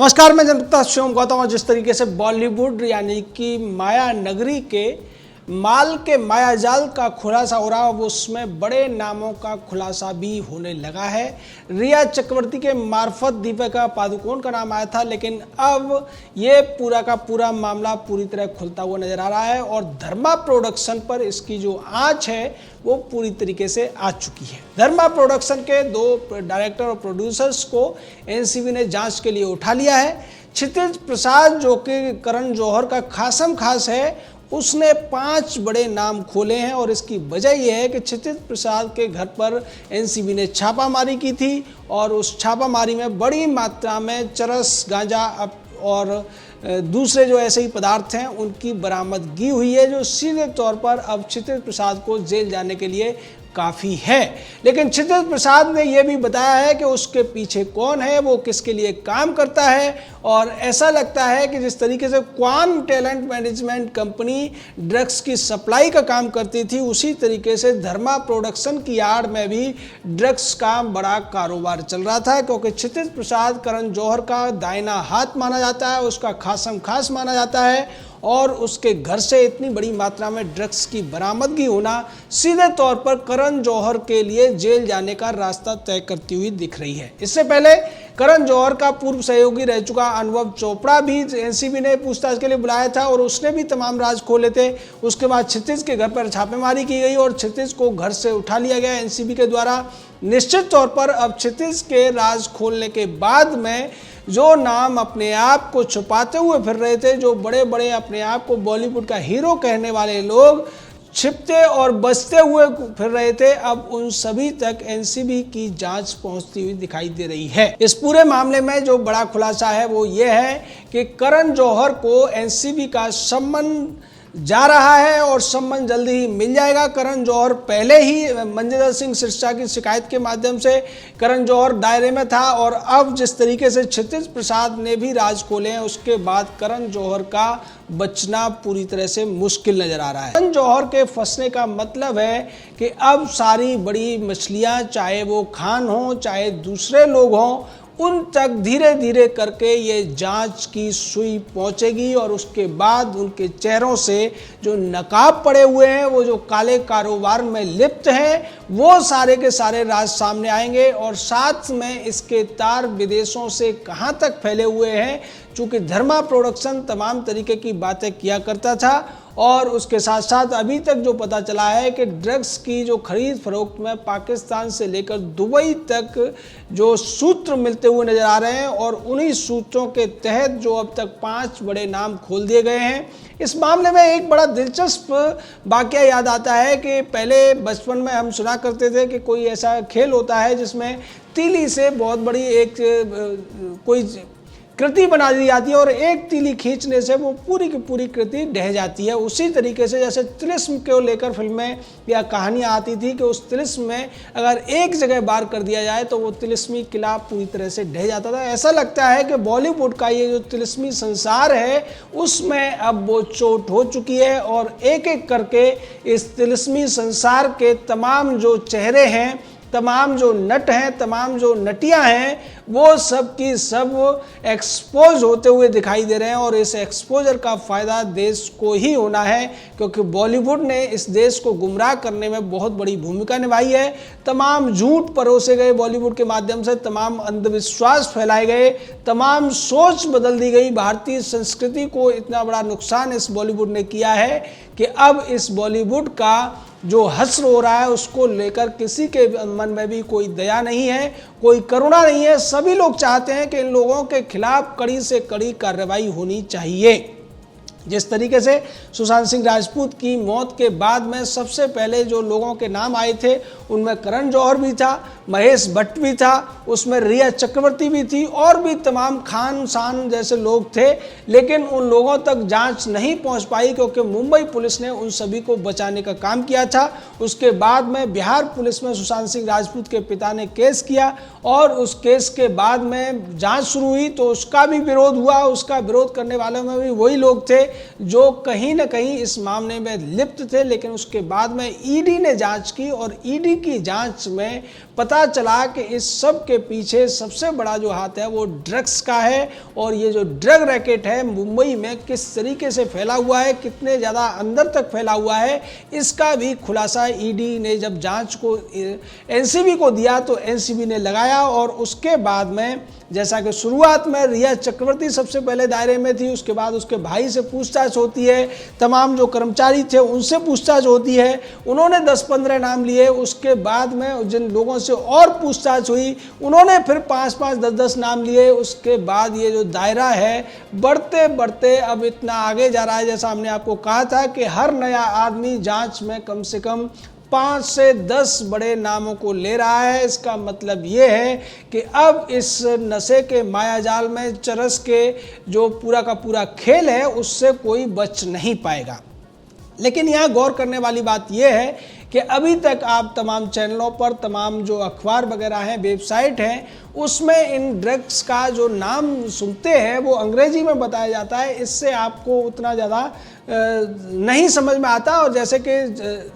नमस्कार, मैं जनता शिवम गौतम। और जिस तरीके से बॉलीवुड यानी कि माया नगरी के माल के मायाजाल का खुलासा हो रहा है, वो उसमें बड़े नामों का खुलासा भी होने लगा है। रिया चक्रवर्ती के मार्फत दीपिका पादुकोण का नाम आया था, लेकिन अब ये पूरा का पूरा मामला पूरी तरह खुलता हुआ नजर आ रहा है और धर्मा प्रोडक्शन पर इसकी जो आंच है वो पूरी तरीके से आ चुकी है। धर्मा प्रोडक्शन के दो डायरेक्टर और प्रोड्यूसर्स को एनसीबी ने जांच के लिए उठा लिया है। क्षितिज प्रसाद, जो कि करण जौहर का खासम खास है, उसने 5 बड़े नाम खोले हैं और इसकी वजह यह है कि क्षितिज प्रसाद के घर पर एनसीबी ने छापामारी की थी और उस छापामारी में बड़ी मात्रा में चरस, गांजा और दूसरे जो ऐसे ही पदार्थ हैं उनकी बरामदगी हुई है, जो सीधे तौर पर अब क्षितिज प्रसाद को जेल जाने के लिए काफ़ी है। लेकिन क्षितिज प्रसाद ने यह भी बताया है कि उसके पीछे कौन है, वो किसके लिए काम करता है। और ऐसा लगता है कि जिस तरीके से Kwan talent management company drugs की सप्लाई का काम करती थी, उसी तरीके से धर्मा प्रोडक्शन की आड़ में भी ड्रग्स का बड़ा कारोबार चल रहा था। क्योंकि क्षितिज प्रसाद करण जौहर का दाहिना हाथ माना जाता है, उसका खासम खास माना जाता है और उसके घर से इतनी बड़ी मात्रा में ड्रग्स की बरामदगी होना सीधे तौर पर करण जौहर के लिए जेल जाने का रास्ता तय करती हुई दिख रही है। इससे पहले करण जौहर का पूर्व सहयोगी रह चुका अनुभव चोपड़ा भी एनसीबी ने पूछताछ के लिए बुलाया था और उसने भी तमाम राज खोले थे। उसके बाद क्षितिज के घर पर छापेमारी की गई और क्षितिज को घर से उठा लिया गया एनसीबी के द्वारा। निश्चित तौर पर अब क्षितिज के राज खोलने के बाद में जो नाम अपने आप को छुपाते हुए फिर रहे थे, जो बड़े बड़े अपने आप को बॉलीवुड का हीरो कहने वाले लोग छिपते और बचते हुए फिर रहे थे, अब उन सभी तक एनसीबी की जांच पहुंचती हुई दिखाई दे रही है। इस पूरे मामले में जो बड़ा खुलासा है वो ये है कि करण जौहर को एनसीबी का सम्मन जा रहा है और सम्मन जल्दी ही मिल जाएगा। करण जौहर पहले ही मंजिंदर सिंह सिरसा की शिकायत के माध्यम से करण जौहर दायरे में था और अब जिस तरीके से क्षितिज प्रसाद ने भी राज खोले हैं, उसके बाद करण जौहर का बचना पूरी तरह से मुश्किल नजर आ रहा है। करण जौहर के फंसने का मतलब है कि अब सारी बड़ी मछलियां, चाहे वो खान हो चाहे दूसरे लोग हों, उन तक धीरे धीरे करके ये जांच की सुई पहुंचेगी और उसके बाद उनके चेहरों से जो नकाब पड़े हुए हैं, वो जो काले कारोबार में लिप्त हैं, वो सारे के सारे राज सामने आएंगे। और साथ में इसके तार विदेशों से कहां तक फैले हुए हैं, चूंकि धर्मा प्रोडक्शन तमाम तरीके की बातें किया करता था और उसके साथ साथ अभी तक जो पता चला है कि ड्रग्स की जो खरीद फरोख्त में पाकिस्तान से लेकर दुबई तक जो सूत्र मिलते हुए नजर आ रहे हैं और उन्हीं सूत्रों के तहत जो अब तक 5 बड़े नाम खोल दिए गए हैं। इस मामले में एक बड़ा दिलचस्प वाकया याद आता है कि पहले बचपन में हम सुना करते थे कि कोई ऐसा खेल होता है जिसमें तीली से बहुत बड़ी एक कोई कृति बना दी जाती है और एक तीली खींचने से वो पूरी की पूरी कृति ढह जाती है। उसी तरीके से जैसे तिलिस्म को लेकर फिल्में या कहानियाँ आती थी कि उस तिलिस्म में अगर एक जगह बार कर दिया जाए तो वो तिलिस्मी किला पूरी तरह से ढह जाता था। ऐसा लगता है कि बॉलीवुड का ये जो तिलिस्मी संसार है उसमें अब वो चोट हो चुकी है और एक एक करके इस तिलिस्मी संसार के तमाम जो चेहरे हैं, तमाम जो नट हैं, तमाम जो नटियां हैं, वो सब की सब एक्सपोज होते हुए दिखाई दे रहे हैं और इस एक्सपोजर का फ़ायदा देश को ही होना है, क्योंकि बॉलीवुड ने इस देश को गुमराह करने में बहुत बड़ी भूमिका निभाई है। तमाम झूठ परोसे गए बॉलीवुड के माध्यम से, तमाम अंधविश्वास फैलाए गए, तमाम सोच बदल दी गई। भारतीय संस्कृति को इतना बड़ा नुकसान इस बॉलीवुड ने किया है कि अब इस बॉलीवुड का जो हश्र हो रहा है उसको लेकर किसी के मन में भी कोई दया नहीं है, कोई करुणा नहीं है। सभी लोग चाहते हैं कि इन लोगों के खिलाफ कड़ी से कड़ी कार्रवाई होनी चाहिए। जिस तरीके से सुशांत सिंह राजपूत की मौत के बाद में सबसे पहले जो लोगों के नाम आए थे उनमें करण जौहर भी था, महेश भट्ट भी था, उसमें रिया चक्रवर्ती भी थी और भी तमाम खान शान जैसे लोग थे, लेकिन उन लोगों तक जांच नहीं पहुंच पाई क्योंकि मुंबई पुलिस ने उन सभी को बचाने का काम किया था। उसके बाद में बिहार पुलिस में सुशांत सिंह राजपूत के पिता ने केस किया और उस केस के बाद में जांच शुरू हुई तो उसका भी विरोध हुआ। उसका विरोध करने वालों में भी वही लोग थे जो कहीं ना कहीं इस मामले में लिप्त थे। लेकिन उसके बाद में ईडी ने जांच की और ईडी की जांच में पता चला कि इस सब के पीछे सबसे बड़ा जो हाथ है वो ड्रग्स का है। और ये जो ड्रग रैकेट है मुंबई में किस तरीके से फैला हुआ है, कितने ज़्यादा अंदर तक फैला हुआ है, इसका भी खुलासा ईडी ने जब जांच को एनसीबी को दिया तो एनसीबी ने लगाया। और उसके बाद में जैसा कि शुरुआत में रिया चक्रवर्ती सबसे पहले दायरे में थी, उसके बाद उसके भाई से पूछताछ होती है, तमाम जो कर्मचारी थे उनसे पूछताछ होती है, उन्होंने 10-15 नाम लिए। उसके बाद में जिन लोगों से और पूछताछ हुई उन्होंने फिर 5-5, 10-10 नाम लिए। उसके बाद ये जो दायरा है बढ़ते बढ़ते अब इतना आगे जा रहा है, जैसा हमने आपको कहा था कि हर नया आदमी जांच में कम से कम 5 से 10 बड़े नामों को ले रहा है। इसका मतलब ये है कि अब इस नशे के मायाजाल में, चरस के जो पूरा का पूरा खेल है, उससे कोई बच नहीं पाएगा। लेकिन यहाँ गौर करने वाली बात यह है कि अभी तक आप तमाम चैनलों पर, तमाम जो अखबार वगैरह हैं, वेबसाइट हैं, उसमें इन ड्रग्स का जो नाम सुनते हैं वो अंग्रेजी में बताया जाता है। इससे आपको उतना ज़्यादा नहीं समझ में आता। और जैसे कि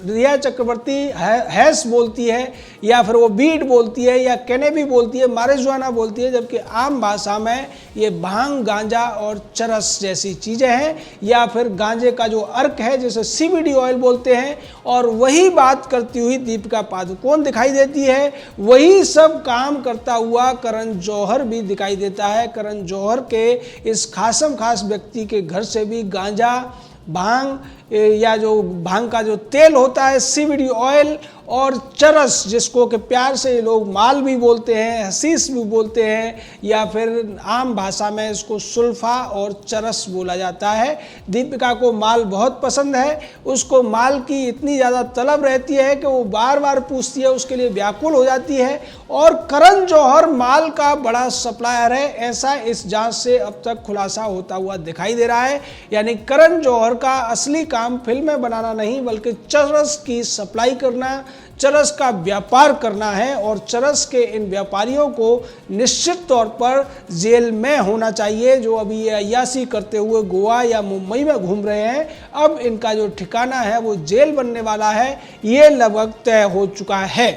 रिया चक्रवर्ती हैश बोलती है या फिर वो बीट बोलती है या कैनेबी बोलती है, मारिजुआना बोलती है, जबकि आम भाषा में ये भांग, गांजा और चरस जैसी चीज़ें हैं। या फिर गांजे का जो अर्क है जिसे CBD ऑयल बोलते हैं। और वही बात करती हुई दीपिका पादुकोण दिखाई देती है, वही सब काम करता हुआ करण जौहर भी दिखाई देता है। करण जौहर के इस खासम खास व्यक्ति के घर से भी गांजा, भांग या जो भांग का जो तेल होता है, CBD ऑयल और चरस, जिसको कि प्यार से लोग माल भी बोलते हैं, हसीस भी बोलते हैं, या फिर आम भाषा में इसको सुल्फा और चरस बोला जाता है। दीपिका को माल बहुत पसंद है, उसको माल की इतनी ज़्यादा तलब रहती है कि वो बार बार पूछती है, उसके लिए व्याकुल हो जाती है। और करण जौहर माल का बड़ा सप्लायर है, ऐसा इस जांच से अब तक खुलासा होता हुआ दिखाई दे रहा है। यानी करण जौहर का असली काम फिल्में बनाना नहीं बल्कि चरस की सप्लाई करना, चरस का व्यापार करना है। और चरस के इन व्यापारियों को निश्चित तौर पर जेल में होना चाहिए। जो अभी ये अय्याशी करते हुए गोवा या मुंबई में घूम रहे हैं, अब इनका जो ठिकाना है वो जेल बनने वाला है, ये लगभग तय हो चुका है।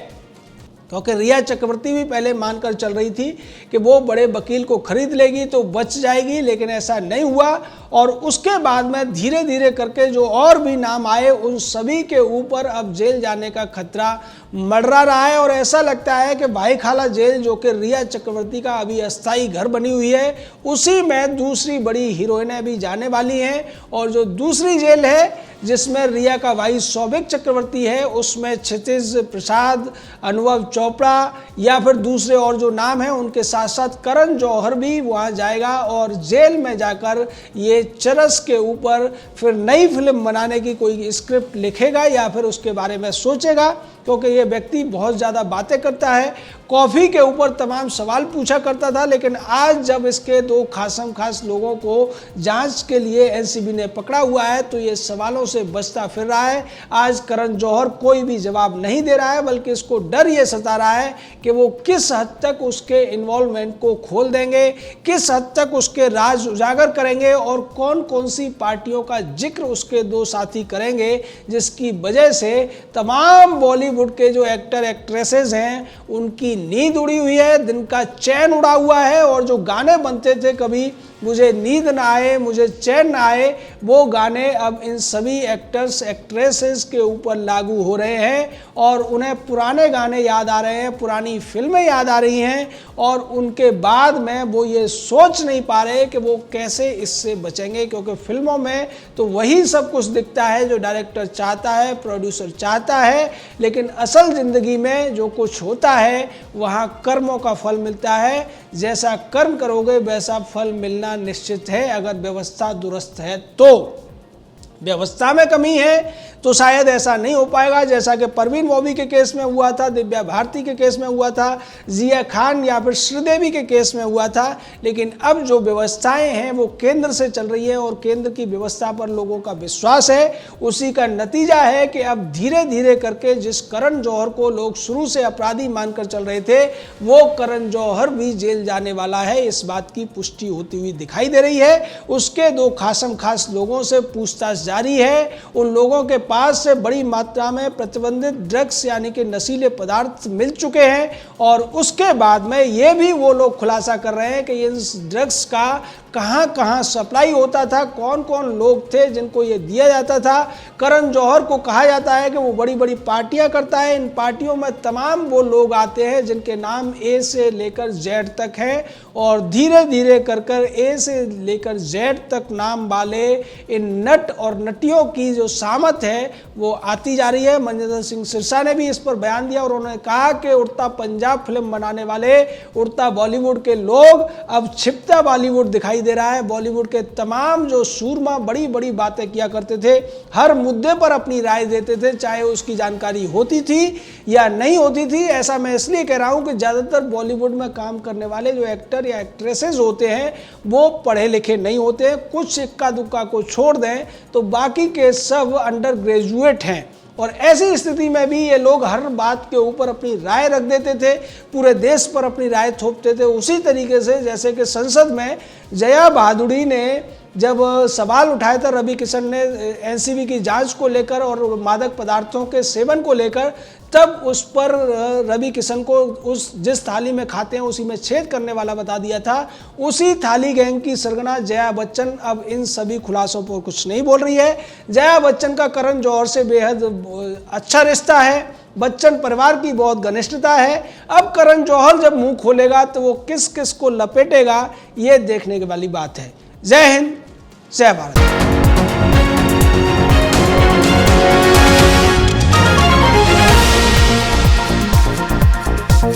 क्योंकि रिया चक्रवर्ती भी पहले मानकर चल रही थी कि वो बड़े वकील को खरीद लेगी तो बच जाएगी, लेकिन ऐसा नहीं हुआ। और उसके बाद में धीरे धीरे करके जो और भी नाम आए, उन सभी के ऊपर अब जेल जाने का खतरा मंडरा रहा है। और ऐसा लगता है कि भाई खाला जेल, जो कि रिया चक्रवर्ती का अभी अस्थाई घर बनी हुई है, उसी में दूसरी बड़ी हीरोइनें भी जाने वाली हैं। और जो दूसरी जेल है जिसमें रिया का भाई सौभिक चक्रवर्ती है, उसमें क्षितिज प्रसाद, अनुभव चोपड़ा या फिर दूसरे और जो नाम हैं, उनके साथ साथ करण जौहर भी वहाँ जाएगा और जेल में जाकर ये चरस के ऊपर फिर नई फिल्म बनाने की कोई स्क्रिप्ट लिखेगा या फिर उसके बारे में सोचेगा। क्योंकि ये व्यक्ति बहुत ज़्यादा बातें करता है, कॉफ़ी के ऊपर तमाम सवाल पूछा करता था, लेकिन आज जब इसके 2 खासम खास लोगों को जांच के लिए एनसीबी ने पकड़ा हुआ है तो ये सवालों से बचता फिर रहा है। आज करण जौहर कोई भी जवाब नहीं दे रहा है, बल्कि इसको डर ये सता रहा है कि वो किस हद तक उसके इन्वॉल्वमेंट को खोल देंगे, किस हद तक उसके राज उजागर करेंगे और कौन कौन सी पार्टियों का जिक्र उसके 2 साथी करेंगे, जिसकी वजह से तमाम बॉलीवुड के जो एक्टर एक्ट्रेसेस हैं उनकी नींद उड़ी हुई है, दिन का चैन उड़ा हुआ है। और जो गाने बनते थे, कभी मुझे नींद ना आए, मुझे चैन ना आए, वो गाने अब इन सभी एक्टर्स एक्ट्रेसेस के ऊपर लागू हो रहे हैं और उन्हें पुराने गाने याद आ रहे हैं, पुरानी फिल्में याद आ रही हैं। और उनके बाद में वो ये सोच नहीं पा रहे कि वो कैसे इससे बचेंगे, क्योंकि फिल्मों में तो वही सब कुछ दिखता है जो डायरेक्टर चाहता है, प्रोड्यूसर चाहता है, लेकिन असल ज़िंदगी में जो कुछ होता है वहाँ कर्मों का फल मिलता है। जैसा कर्म करोगे वैसा फल मिलना निश्चित है, अगर व्यवस्था दुरुस्त है तो। व्यवस्था में कमी है तो शायद ऐसा नहीं हो पाएगा, जैसा कि परवीन बॉबी के केस में हुआ था, दिव्या भारती के केस में हुआ था, जिया खान या फिर श्रीदेवी के केस में हुआ था। लेकिन अब जो व्यवस्थाएं हैं वो केंद्र से चल रही है और केंद्र की व्यवस्था पर लोगों का विश्वास है। उसी का नतीजा है कि अब धीरे धीरे करके जिस करण जौहर को लोग शुरू से अपराधी मानकर चल रहे थे, वो करण जौहर भी जेल जाने वाला है, इस बात की पुष्टि होती हुई दिखाई दे रही है। उसके दो खासम खास लोगों से पूछताछ जारी है। उन लोगों के पास से बड़ी मात्रा में प्रतिबंधित ड्रग्स यानी कि नशीले पदार्थ मिल चुके हैं और उसके बाद में ये भी वो लोग खुलासा कर रहे हैं कि इस ड्रग्स का कहां कहां सप्लाई होता था, कौन कौन लोग थे जिनको ये दिया जाता था। करण जौहर को कहा जाता है कि वो बड़ी बड़ी पार्टियां करता है, इन पार्टियों में तमाम वो लोग आते हैं जिनके नाम ए से लेकर जेड तक हैं और धीरे धीरे कर कर ए से लेकर जेड तक नाम वाले इन नट और नटियों की जो सामत है वो आती जा रही है। मनजिंदर सिंह सिरसा ने भी इस पर बयान दिया और उन्होंने कहा कि उड़ता पंजाब फिल्म बनाने वाले उड़ता बॉलीवुड के लोग अब छिपता बॉलीवुड दिखाई दे रहा है। बॉलीवुड के तमाम जो सूरमा बड़ी बड़ी बातें किया करते थे, हर मुद्दे पर अपनी राय देते थे, चाहे उसकी जानकारी होती थी या नहीं होती थी। ऐसा मैं इसलिए कह रहा हूं कि ज्यादातर बॉलीवुड में काम करने वाले जो एक्टर या एक्ट्रेसेस होते हैं वो पढ़े लिखे नहीं होते हैं। कुछ इक्का दुक्का को छोड़ दें तो बाकी के सब अंडर ग्रेजुएट हैं और ऐसी स्थिति में भी ये लोग हर बात के ऊपर अपनी राय रख देते थे, पूरे देश पर अपनी राय थोपते थे। उसी तरीके से जैसे कि संसद में जया भादुड़ी ने जब सवाल उठाया था रवि किशन ने एनसीबी की जांच को लेकर और मादक पदार्थों के सेवन को लेकर, तब उस पर रवि किशन को उस जिस थाली में खाते हैं उसी में छेद करने वाला बता दिया था। उसी थाली गैंग की सरगना जया बच्चन अब इन सभी खुलासों पर कुछ नहीं बोल रही है। जया बच्चन का करण जौहर से बेहद अच्छा रिश्ता है, बच्चन परिवार की बहुत घनिष्ठता है। अब करण जौहर जब मुंह खोलेगा तो वो किस किस को लपेटेगा, ये देखने वाली बात है। जय हिंद, जय भारत।